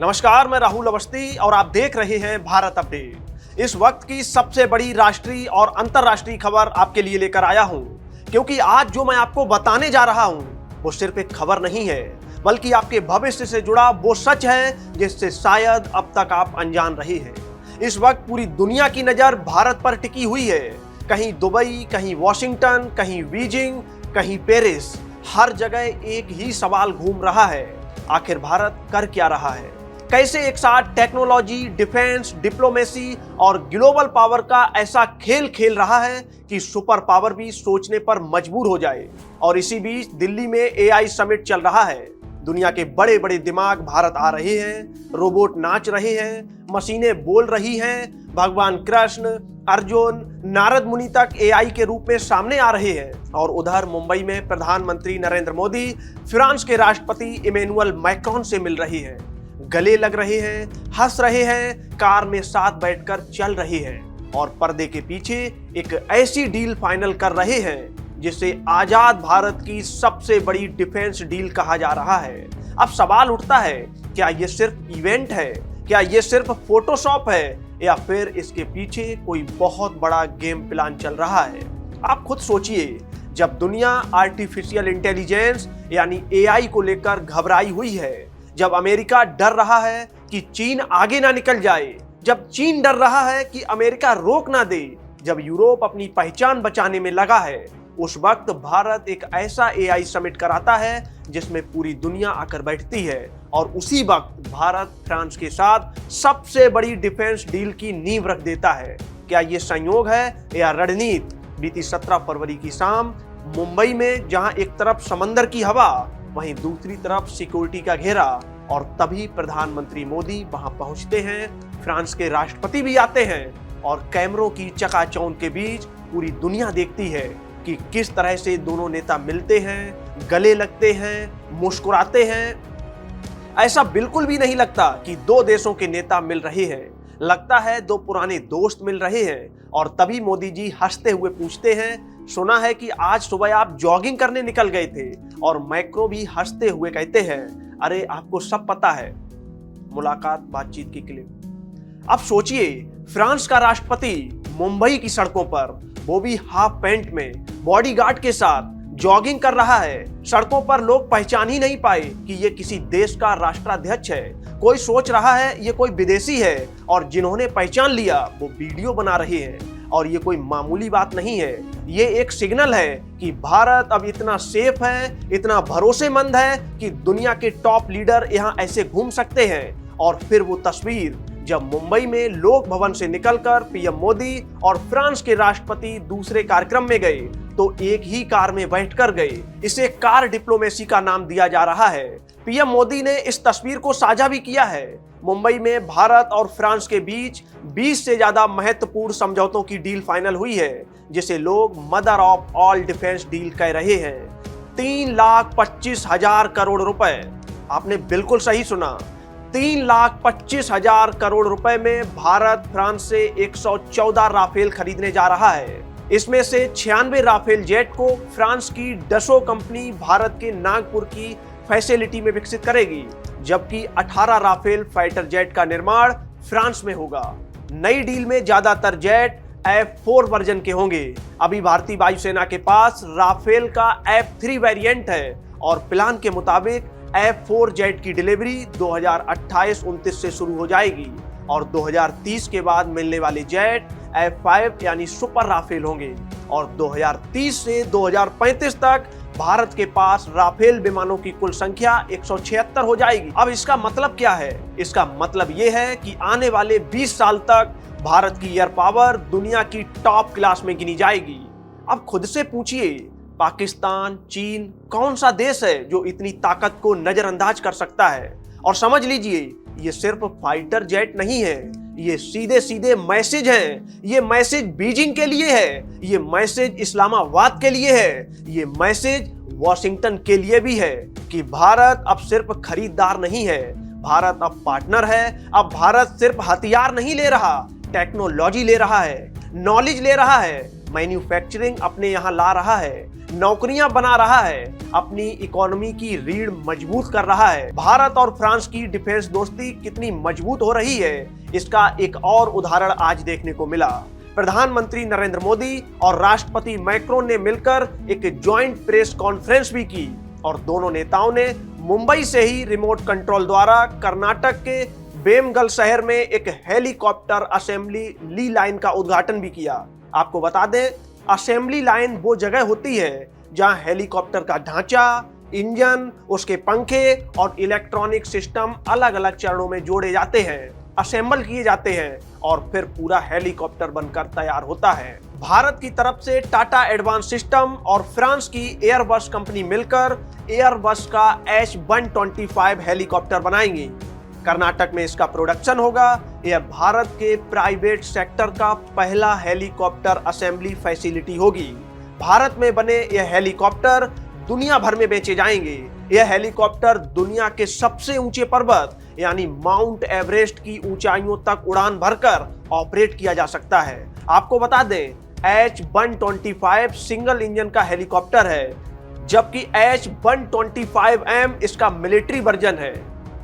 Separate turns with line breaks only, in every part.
नमस्कार, मैं राहुल अवस्थी और आप देख रहे हैं भारत अपडेट। इस वक्त की सबसे बड़ी राष्ट्रीय और अंतर्राष्ट्रीय खबर आपके लिए लेकर आया हूं, क्योंकि आज जो मैं आपको बताने जा रहा हूं वो सिर्फ एक खबर नहीं है, बल्कि आपके भविष्य से जुड़ा वो सच है जिससे शायद अब तक आप अनजान रहे हैं। इस वक्त पूरी दुनिया की नजर भारत पर टिकी हुई है। कहीं दुबई, कहीं वॉशिंगटन, कहीं बीजिंग, कहीं पेरिस, हर जगह एक ही सवाल घूम रहा है, आखिर भारत कर क्या रहा है? कैसे एक साथ टेक्नोलॉजी, डिफेंस, डिप्लोमेसी और ग्लोबल पावर का ऐसा खेल खेल रहा है कि सुपर पावर भी सोचने पर मजबूर हो जाए। और इसी बीच दिल्ली में एआई समिट चल रहा है। दुनिया के बड़े बड़े दिमाग भारत आ रहे हैं, रोबोट नाच रहे हैं, मशीनें बोल रही हैं, भगवान कृष्ण, अर्जुन, नारद मुनि तक एआई के रूप में सामने आ रहे हैं। और उधर मुंबई में प्रधानमंत्री नरेंद्र मोदी फ्रांस के राष्ट्रपति इमैनुअल मैक्रोन से मिल रही हैं, गले लग रहे हैं, हंस रहे हैं, कार में साथ बैठकर चल रहे हैं और पर्दे के पीछे एक ऐसी डील फाइनल कर रहे हैं जिसे आजाद भारत की सबसे बड़ी डिफेंस डील कहा जा रहा है। अब सवाल उठता है, क्या ये सिर्फ इवेंट है? क्या ये सिर्फ फोटोशॉप है? या फिर इसके पीछे कोई बहुत बड़ा गेम प्लान चल रहा है? आप खुद सोचिए, जब दुनिया आर्टिफिशियल इंटेलिजेंस यानी एआई को लेकर घबराई हुई है, जब अमेरिका डर रहा है कि चीन आगे ना निकल जाए, जब चीन डर रहा है कि अमेरिका रोक ना दे, जब यूरोप अपनी पहचान बचाने में लगा है, उस वक्त भारत एक ऐसा एआई समिट कराता है जिसमें पूरी दुनिया आकर बैठती है। और उसी वक्त भारत फ्रांस के साथ सबसे बड़ी डिफेंस डील की नींव रख देता है। क्या ये संयोग है या रणनीति? बीती 17 फरवरी की शाम मुंबई में जहां एक तरफ समंदर की हवा, वहीं दूसरी तरफ सिक्योरिटी का घेरा, और तभी प्रधानमंत्री मोदी वहां पहुंचते हैं, फ्रांस के राष्ट्रपति भी आते हैं और कैमरों की चकाचौंध के बीच पूरी दुनिया देखती है कि किस तरह से दोनों नेता मिलते हैं, गले लगते हैं, मुस्कुराते हैं। ऐसा बिल्कुल भी नहीं लगता कि दो देशों के नेता मिल रहे हैं, लगता है दो पुराने दोस्त मिल रहे हैं। और तभी मोदी जी हंसते हुए पूछते हैं, सुना है कि आज सुबह आप जॉगिंग करने निकल गए थे। और मैक्रो भी हंसते हुए कहते हैं, अरे आपको सब पता है। मुलाकात, बातचीत की क्लिप। अब सोचिए, फ्रांस का राष्ट्रपति मुंबई की सड़कों पर, वो भी हाफ पैंट में, बॉडीगार्ड के साथ जॉगिंग कर रहा है। सड़कों पर लोग पहचान ही नहीं पाए कि ये किसी देश का राष्ट्राध्यक्ष है। कोई सोच रहा है ये कोई विदेशी है, और जिन्होंने पहचान लिया वो वीडियो बना रहे हैं। और ये कोई मामूली बात नहीं है, ये एक सिग्नल है कि भारत अब इतना सेफ है, इतना भरोसेमंद है कि दुनिया के टॉप लीडर यहाँ ऐसे घूम सकते हैं। और फिर वो तस्वीर जब मुंबई में लोक भवन से निकलकर पीएम मोदी और फ्रांस के राष्ट्रपति दूसरे कार्यक्रम में गए, तो एक ही कार में बैठकर गए। इसे कार डिप्लोमेसी का नाम दिया जा रहा है। पीएम मोदी ने इस तस्वीर को साझा भी किया है। मुंबई में भारत और फ्रांस के बीच 20 से ज्यादा महत्वपूर्ण समझौतों की डील फाइनल हुई है, जिसे लोग mother of all defence deal कह रहे हैं। 3,25,000 करोड़ रुपए, आपने बिल्कुल सही सुना, 3,25,000 करोड़ रुपए में भारत फ्रांस से 114 राफेल खरीदने जा रहा है। इसमें से 96 राफेल जेट को फ्रांस की डसो कंपनी भारत के नागपुर की फैसिलिटी में विकसित करेगी, जबकि 18 राफेल फाइटर जेट का निर्माण फ्रांस में होगा। नई डील में ज्यादातर जेट F4 वर्जन के होंगे। अभी भारतीय वायुसेना के पास राफेल का F3 वेरिएंट है और प्लान के मुताबिक F4 जेट की डिलीवरी 2028-29 से शुरू हो जाएगी और 2030 के बाद मिलने वाले जेट F5 यानी सुपर राफेल होंगे। और 2030 से 2035 तक भारत के पास राफेल विमानों की कुल संख्या 176 हो जाएगी। अब इसका मतलब क्या है? इसका मतलब यह है कि आने वाले 20 साल तक भारत की एयर पावर दुनिया की टॉप क्लास में गिनी जाएगी। अब खुद से पूछिए, पाकिस्तान, चीन, कौन सा देश है जो इतनी ताकत को नजरअंदाज कर सकता है? और समझ लीजिए, ये सिर्फ फाइटर जेट नहीं है, ये सीधे सीधे मैसेज हैं। ये मैसेज बीजिंग के लिए है, ये मैसेज इस्लामाबाद के लिए है, ये मैसेज वॉशिंगटन के लिए भी है कि भारत अब सिर्फ खरीदार नहीं है, भारत अब पार्टनर है। अब भारत सिर्फ हथियार नहीं ले रहा, टेक्नोलॉजी ले रहा है, नॉलेज ले रहा है, मैन्युफैक्चरिंग अपने यहाँ ला रहा है। नौकरियां बना रहा है, अपनी इकोनॉमी की रीढ़ मजबूत कर रहा है। भारत और फ्रांस की डिफेंस दोस्ती कितनी मजबूत हो रही है, इसका एक और उदाहरण आज देखने को मिला। प्रधानमंत्री नरेंद्र मोदी और राष्ट्रपति मैक्रोन ने मिलकर एक ज्वाइंट प्रेस कॉन्फ्रेंस भी की और दोनों नेताओं ने मुंबई से ही रिमोट कंट्रोल द्वारा कर्नाटक के बेमगल शहर में एक हेलीकॉप्टर असेंबली ली लाइन का उद्घाटन भी किया। आपको बता दें, असेंबली लाइन वो जगह होती है जहां हेलीकॉप्टर का ढांचा, इंजन, उसके पंखे और इलेक्ट्रॉनिक सिस्टम अलग अलग चरणों में जोड़े जाते हैं, असेंबल किए जाते हैं और फिर पूरा हेलीकॉप्टर बनकर तैयार होता है। भारत की तरफ से टाटा एडवांस सिस्टम और फ्रांस की एयरबस कंपनी मिलकर एयरबस का H-125 हेलीकॉप्टर बनाएंगी। कर्नाटक में इसका प्रोडक्शन होगा। यह भारत के प्राइवेट सेक्टर का पहला हेलीकॉप्टर असेंबली फैसिलिटी होगी। भारत में बने यह हेलीकॉप्टर दुनिया भर में बेचे जाएंगे। यह हेलीकॉप्टर दुनिया के सबसे ऊंचे पर्वत यानी माउंट एवरेस्ट की ऊंचाइयों तक उड़ान भरकर ऑपरेट किया जा सकता है। आपको बता दें, H-125 सिंगल इंजन का हेलीकॉप्टर है, जबकि H-125M इसका मिलिट्री वर्जन है।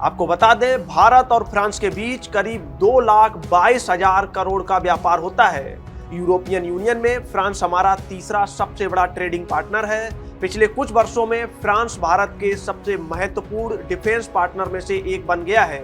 आपको बता दें, भारत और फ्रांस के बीच करीब 2,22,000 करोड़ का व्यापार होता है। यूरोपियन यूनियन में फ्रांस हमारा तीसरा सबसे बड़ा ट्रेडिंग पार्टनर है। पिछले कुछ वर्षों में फ्रांस भारत के सबसे महत्वपूर्ण डिफेंस पार्टनर में से एक बन गया है।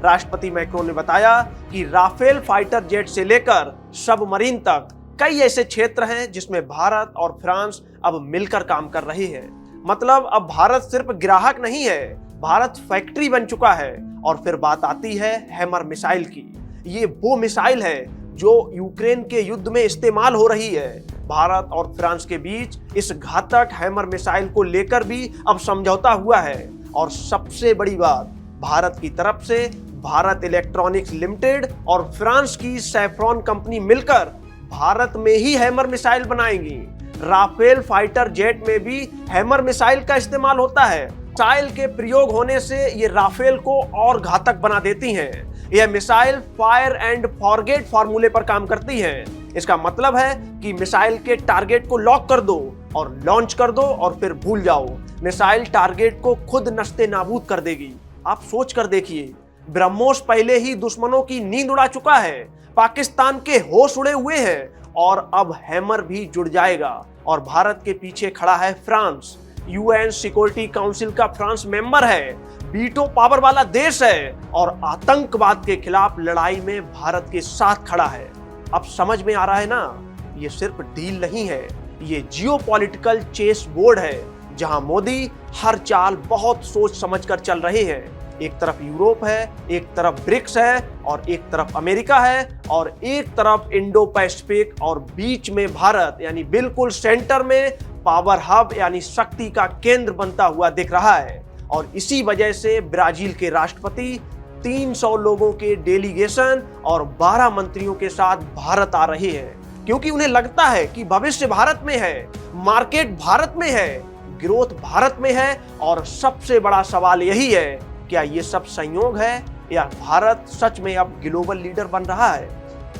राष्ट्रपति मैक्रोन ने बताया कि राफेल फाइटर जेट से लेकर सबमरीन तक कई ऐसे क्षेत्र हैं जिसमें भारत और फ्रांस अब मिलकर काम कर रहे हैं। मतलब अब भारत सिर्फ ग्राहक नहीं है, भारत फैक्ट्री बन चुका है। और फिर बात आती है हैमर मिसाइल की। ये वो मिसाइल है जो यूक्रेन के युद्ध में इस्तेमाल हो रही है। भारत और फ्रांस के बीच इस घातक हैमर मिसाइल को लेकर भी अब समझौता हुआ है। और सबसे बड़ी बात, भारत की तरफ से भारत इलेक्ट्रॉनिक्स लिमिटेड और फ्रांस की सैफ्रॉन कंपनी मिलकर भारत में ही हैमर मिसाइल बनाएंगी। राफेल फाइटर जेट में भी हैमर मिसाइल का इस्तेमाल होता है। मिसाइल के प्रयोग होने से ये राफेल को और घातक बना देती हैं। यह मिसाइल फायर एंड फॉरगेट फॉर्मूले पर काम करती है। इसका मतलब है कि मिसाइल के टारगेट को लॉक कर दो और लॉन्च कर दो और फिर भूल जाओ। मिसाइल टारगेट को खुद नस्ते नाबूद कर देगी। आप सोच कर देखिए, ब्रह्मोस पहले ही दुश्मनों की नींद उड़ा चुका है, पाकिस्तान के होश उड़े हुए हैं और अब हैमर भी जुड़ जाएगा। और भारत के पीछे खड़ा है फ्रांस, यूएन सिक्योरिटी काउंसिल का फ्रांस मेंबर है, वीटो पावर वाला देश है और आतंकवाद के खिलाफ लड़ाई में भारत के साथ खड़ा है। अब समझ में आ रहा है ना, ये सिर्फ डील नहीं है, ये जियोपॉलिटिकल चेस बोर्ड है जहां मोदी हर चाल बहुत सोच समझकर चल रहे हैं। एक तरफ यूरोप है, एक तरफ ब्रिक्स है और एक तरफ अमेरिका है और एक तरफ इंडो पैसिफिक और बीच में भारत यानी बिल्कुल सेंटर में पावर हब यानी शक्ति का केंद्र बनता हुआ दिख रहा है। और इसी वजह से ब्राजील के राष्ट्रपति 300 लोगों के डेलीगेशन और 12 मंत्रियों के साथ भारत आ रहे हैं, क्योंकि उन्हें लगता है कि भविष्य भारत में है, मार्केट भारत में है, ग्रोथ भारत में है। और सबसे बड़ा सवाल यही है, क्या ये सब संयोग है या भारत सच में अब ग्लोबल लीडर बन रहा है?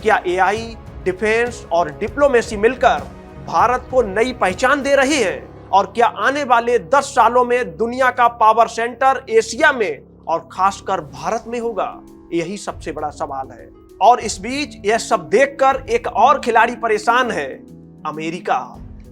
क्या एआई, डिफेंस और डिप्लोमेसी मिलकर भारत को नई पहचान दे रही है? और क्या आने वाले 10 सालों में दुनिया का पावर सेंटर एशिया में और खासकर भारत में होगा? यही सबसे बड़ा सवाल है। और इस बीच यह सब देखकर एक और खिलाड़ी परेशान है, अमेरिका,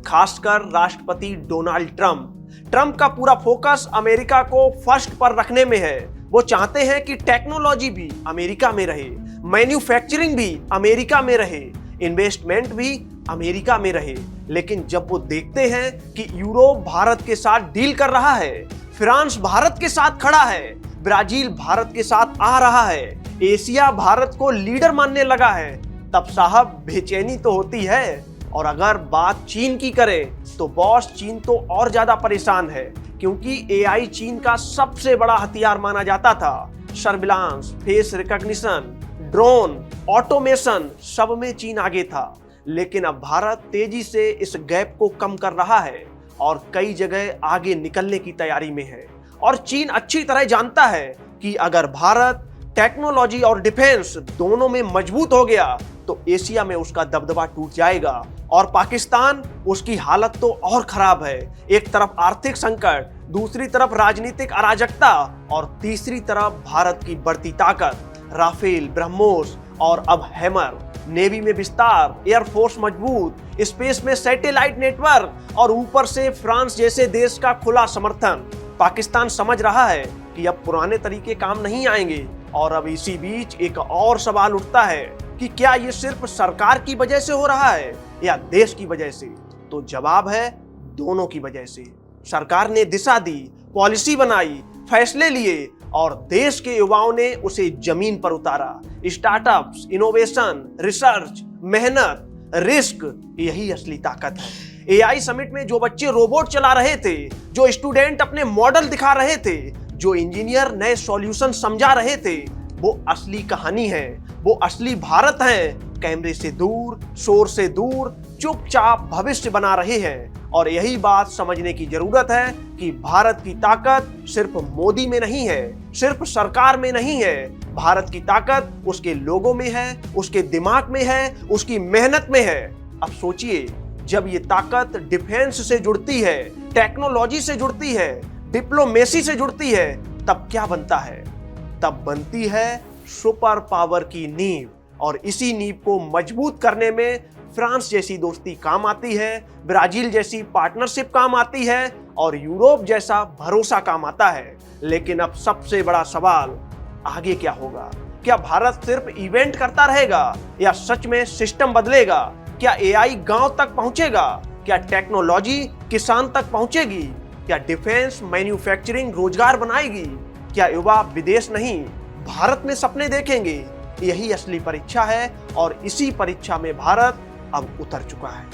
खासकर राष्ट्रपति डोनाल्ड ट्रंप। ट्रंप का पूरा फोकस अमेरिका को फर्स्ट पर रखने में है। वो चाहते हैं कि टेक्नोलॉजी भी अमेरिका में रहे, मैन्युफैक्चरिंग भी अमेरिका में रहे, इन्वेस्टमेंट भी अमेरिका में रहे। लेकिन जब वो देखते हैं कि यूरोप भारत के साथ डील कर रहा है, फ्रांस भारत के साथ खड़ा है, ब्राजील भारत के साथ आ रहा है, एशिया भारत को लीडर मानने लगा है, तब साहब बेचैनी तो होती है। और अगर बात चीन की करें तो बॉस चीन तो और ज्यादा परेशान है, क्योंकि एआई चीन का सबसे बड़ा हथियार माना जाता था। Surveillance, face recognition, drone, automation, सब में चीन आगे था। लेकिन अब भारत तेजी से इस गैप को कम कर रहा है और कई जगह आगे निकलने की तैयारी में है। और चीन अच्छी तरह जानता है कि अगर भारत टेक्नोलॉजी और डिफेंस दोनों में मजबूत हो गया तो एशिया में उसका दबदबा टूट जाएगा और पाकिस्तान, उसकी हालत तो और खराब है। एक तरफ आर्थिक संकट, दूसरी तरफ राजनीतिक अराजकता और तीसरी तरफ भारत की बढ़ती ताकत, राफेल, ब्रह्मोस और अब हैमर। नेवी में विस्तार, एयरफोर्स मजबूत, स्पेस में सैटेलाइट नेटवर्क और ऊपर से फ्रांस जैसे देश का खुला समर्थन। पाकिस्तान समझ रहा है कि अब पुराने तरीके काम नहीं आएंगे। और अब इसी बीच एक और सवाल उठता है कि क्या ये सिर्फ सरकार की वजह से हो रहा है या देश की वजह से? तो जवाब है दोनों की वजह से। सरकार ने दिशा दी, पॉलिसी बनाई, फैसले लिए और देश के युवाओं ने उसे जमीन पर उतारा। स्टार्टअप्स, इनोवेशन, रिसर्च, मेहनत, रिस्क, यही असली ताकत है। एआई समिट में जो बच्चे रोबोट चला रहे थे, जो स्टूडेंट अपने मॉडल दिखा रहे थे, जो इंजीनियर नए सॉल्यूशन समझा रहे थे, वो असली कहानी है, वो असली भारत है। कैमरे से दूर, शोर से दूर, चुपचाप भविष्य बना रहे हैं। और यही बात समझने की जरूरत है कि भारत की ताकत सिर्फ मोदी में नहीं है, सिर्फ सरकार में नहीं है। भारत की ताकत उसके लोगों में है, उसके दिमाग में है, उसकी मेहनत में है। अब सोचिए, जब ये ताकत डिफेंस से जुड़ती है, टेक्नोलॉजी से जुड़ती है, डिप्लोमेसी से जुड़ती है, तब क्या बनता है? तब बनती है सुपर पावर की नींव। और इसी नींव को मजबूत करने में फ्रांस जैसी दोस्ती काम आती है, ब्राजील जैसी पार्टनरशिप काम आती है और यूरोप जैसा भरोसा काम आता है। लेकिन अब सबसे बड़ा सवाल, आगे क्या होगा? क्या भारत सिर्फ इवेंट करता रहेगा या सच में सिस्टम बदलेगा? क्या एआई गांव तक पहुंचेगा? क्या टेक्नोलॉजी किसान तक पहुंचेगी? क्या डिफेंस मैन्युफैक्चरिंग रोजगार बनाएगी? क्या युवा विदेश नहीं, भारत में सपने देखेंगे? यही असली परीक्षा है और इसी परीक्षा में भारत अब उतर चुका है।